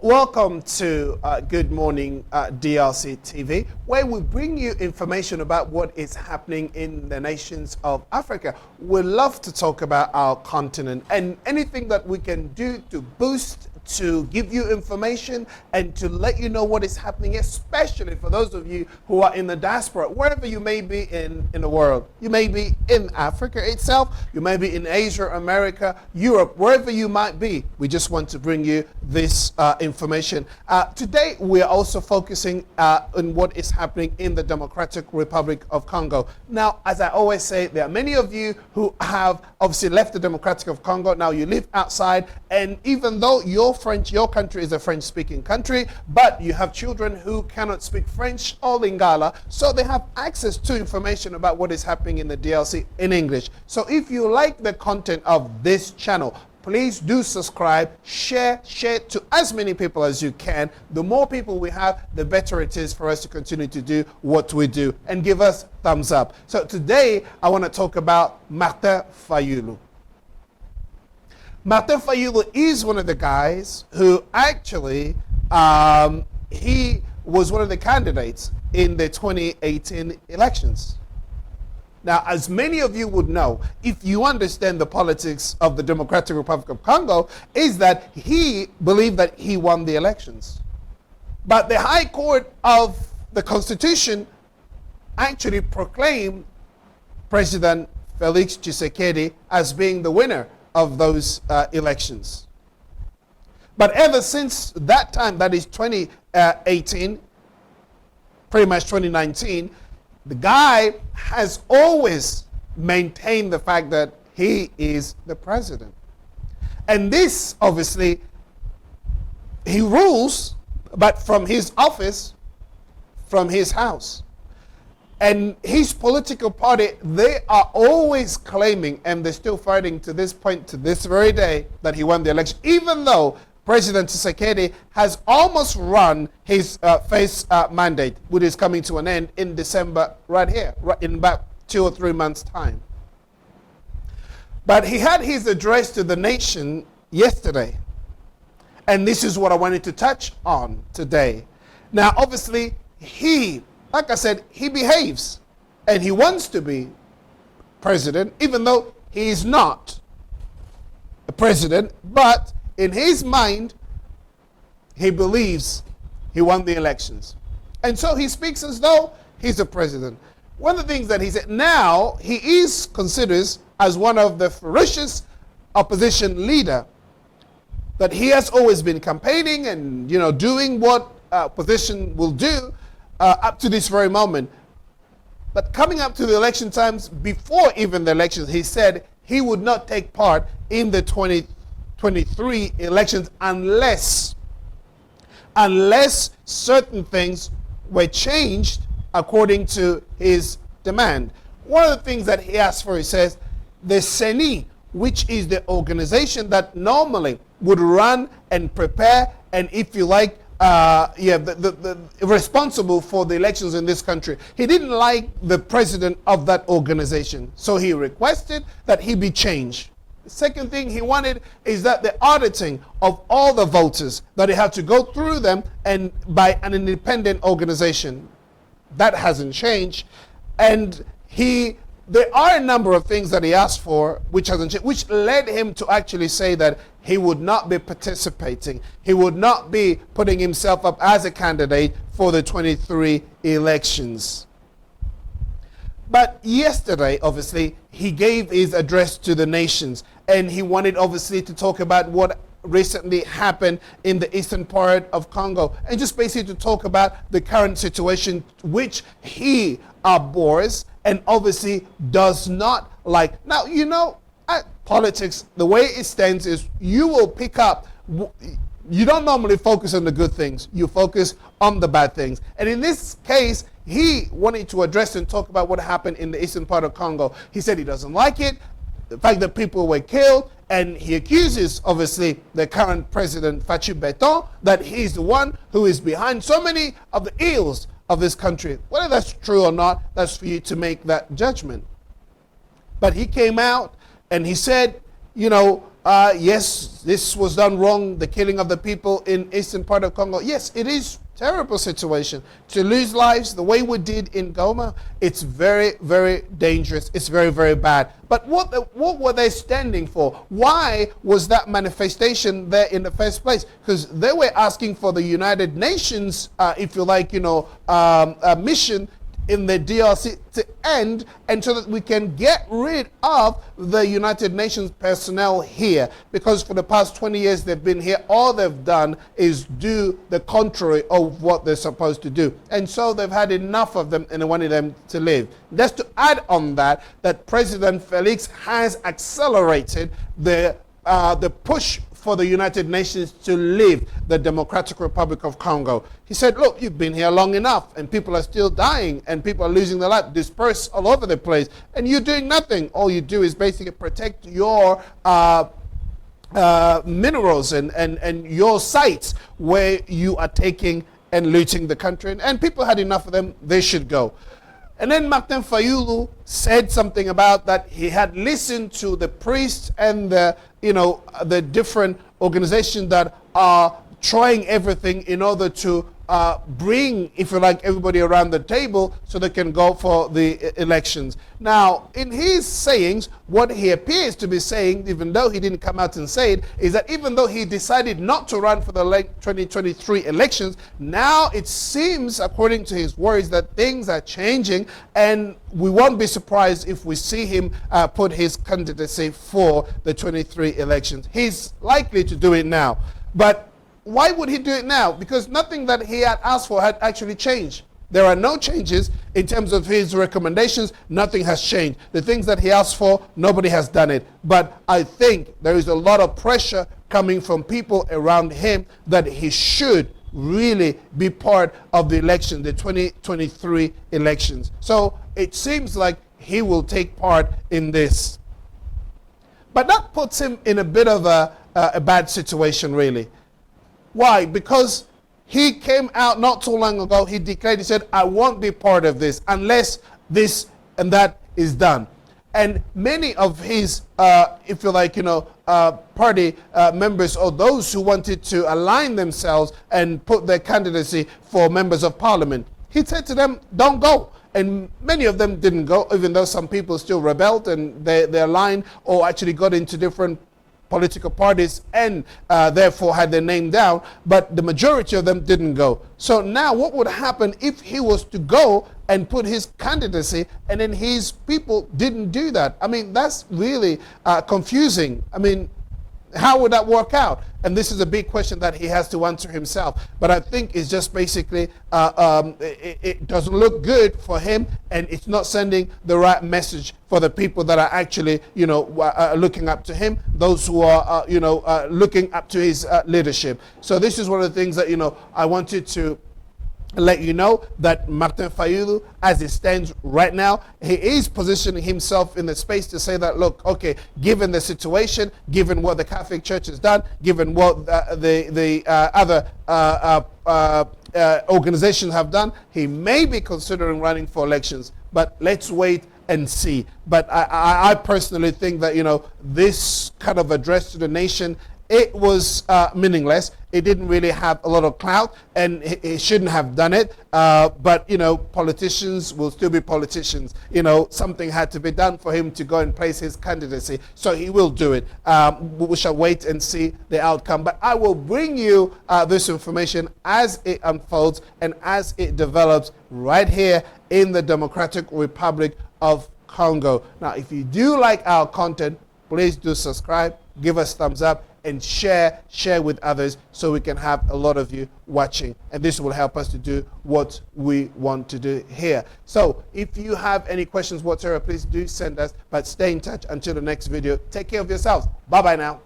Welcome to Good Morning DRC TV, where we bring you information about what is happening in the nations of Africa. We love to talk about our continent and anything that we can do to boost, to give you information and to let you know what is happening, especially for those of you who are in the diaspora, wherever you may be in the world. You may be in Africa itself, you may be in Asia, America, Europe, wherever you might be. We just want to bring you this information. Today, we are also focusing on what is happening in the Democratic Republic of Congo. Now, as I always say, there are many of you who have obviously left the Democratic of Congo. Now you live outside, and even though your country is a French-speaking country, but you have children who cannot speak French or Lingala, so they have access to information about what is happening in the DRC in English. So if you like the content of this channel, please do subscribe, share to as many people as you can. The more people we have, the better it is for us to continue to do what we do, and give us thumbs up. So today, I want to talk about Martin Fayulu. Martin Fayulu is one of the guys who actually, he was one of the candidates in the 2018 elections. Now, as many of you would know, if you understand the politics of the Democratic Republic of Congo, is that he believed that he won the elections. But the High Court of the Constitution actually proclaimed President Felix Tshisekedi as being the winner of those elections. But ever since that time, that is 2018, pretty much 2019, the guy has always maintained the fact that he is the president. And this, obviously, he rules, but from his office, from his house. And his political party, they are always claiming, and they're still fighting to this point, to this very day, that he won the election, even though President Tshisekedi has almost run his first mandate, which is coming to an end in December, right here, in about 2 or 3 months' time. But he had his address to the nation yesterday. And this is what I wanted to touch on today. Now, obviously, like I said, he behaves and he wants to be president, even though he is not a president. But in his mind, he believes he won the elections. And so he speaks as though he's a president. One of the things that he said, now he is considered as one of the ferocious opposition leader, that he has always been campaigning and, doing what opposition will do up to this very moment. But coming up to the election times, before even the elections, he said he would not take part in the 2023 elections unless certain things were changed according to his demand. One of the things that he asked for, he says, the CENI, which is the organization that normally would run and prepare, and if you like, the responsible for the elections in this country. He didn't like the president of that organization, so he requested that he be changed. The second thing he wanted is that the auditing of all the voters, that he had to go through them and by an independent organization. That hasn't changed. And there are a number of things that he asked for which hasn't changed, which led him to actually say that he would not be participating. He would not be putting himself up as a candidate for the 23 elections. But yesterday, obviously, he gave his address to the nations, and he wanted, obviously, to talk about what recently happened in the eastern part of Congo, and just basically to talk about the current situation, which he abhors and obviously does not like. Now, politics, the way it stands is you will pick up, you don't normally focus on the good things, you focus on the bad things. And in this case, he wanted to address and talk about what happened in the eastern part of Congo. He said he doesn't like it, the fact that people were killed, and he accuses, obviously, the current president, Fayulu, that he's the one who is behind so many of the ills of this country. Whether that's true or not, that's for you to make that judgment. But he came out and he said, yes, this was done wrong, the killing of the people in eastern part of Congo. Yes, it is terrible situation. To lose lives the way we did in Goma, it's very, very dangerous. It's very, very bad. But what were they standing for? Why was that manifestation there in the first place? Because they were asking for the United Nations, if you like, mission in the DRC to end, and so that we can get rid of the United Nations personnel here, because for the past 20 years they've been here, all they've done is do the contrary of what they're supposed to do, and so they've had enough of them and they wanted them to leave. Just to add on that President Felix has accelerated the push for the United Nations to leave the Democratic Republic of Congo. He said, look, you've been here long enough and people are still dying and people are losing their life, dispersed all over the place, and you're doing nothing. All you do is basically protect your minerals and your sites where you are taking and looting the country. And people had enough of them, they should go. And then Martin Fayulu said something about that he had listened to the priests and the different organizations that are trying everything in order to bring, if you like, everybody around the table so they can go for the elections. Now, in his sayings, what he appears to be saying, even though he didn't come out and say it, is that even though he decided not to run for the 2023 elections, now it seems, according to his words, that things are changing, and we won't be surprised if we see him put his candidacy for the 23 elections. He's likely to do it now. But why would he do it now? Because nothing that he had asked for had actually changed. There are no changes in terms of his recommendations. Nothing has changed. The things that he asked for, nobody has done it. But I think there is a lot of pressure coming from people around him that he should really be part of the election, the 2023 elections. So it seems like he will take part in this. But that puts him in a bit of a bad situation, really. Why? Because he came out not too long ago, he declared, he said, I won't be part of this unless this and that is done. And many of his, if you like, party members, or those who wanted to align themselves and put their candidacy for members of parliament, he said to them, don't go. And many of them didn't go, even though some people still rebelled and they aligned or actually got into different political parties and therefore had their name down, but the majority of them didn't go. So now what would happen if he was to go and put his candidacy and then his people didn't do that? I mean, that's really confusing. I mean, how would that work out? And this is a big question that he has to answer himself. But I think it's just basically, it doesn't look good for him, and it's not sending the right message for the people that are actually, looking up to him, those who are, looking up to his leadership. So this is one of the things that, I wanted to let you know, that Martin Fayulu, as it stands right now, he is positioning himself in the space to say that, look, okay, given the situation, given what the Catholic Church has done, given what the other organizations have done, he may be considering running for elections. But let's wait and see. But I personally think that, this kind of address to the nation, it was meaningless. It didn't really have a lot of clout, and he shouldn't have done it. But, politicians will still be politicians. Something had to be done for him to go and place his candidacy. So he will do it. We shall wait and see the outcome. But I will bring you this information as it unfolds and as it develops right here in the Democratic Republic of Congo. Now, if you do like our content, please do subscribe, give us thumbs up, and share with others so we can have a lot of you watching. And this will help us to do what we want to do here. So if you have any questions whatsoever, please do send us, but stay in touch until the next video. Take care of yourselves. Bye-bye now.